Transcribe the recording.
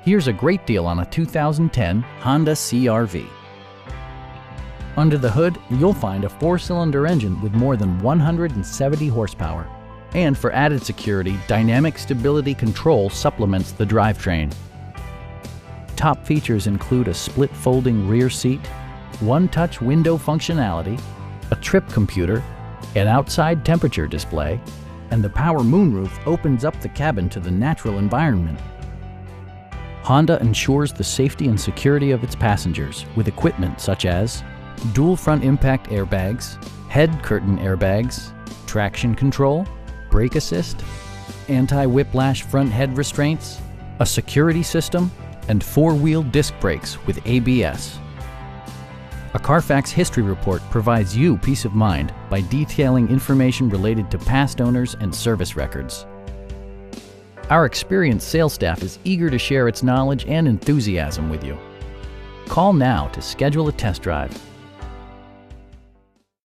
Here's a great deal on a 2010 Honda CR-V. Under the hood, you'll find a 4-cylinder engine with more than 170 horsepower. And for added security, dynamic stability control supplements the drivetrain. Top features include a split folding rear seat, one-touch window functionality, a trip computer, an outside temperature display, and the power moonroof opens up the cabin to the natural environment. Honda ensures the safety and security of its passengers with equipment such as dual front impact airbags, head curtain airbags, traction control, brake assist, anti-whiplash front head restraints, a security system, and 4-wheel disc brakes with ABS. A Carfax history report provides you peace of mind by detailing information related to past owners and service records. Our experienced sales staff is eager to share its knowledge and enthusiasm with you. Call now to schedule a test drive.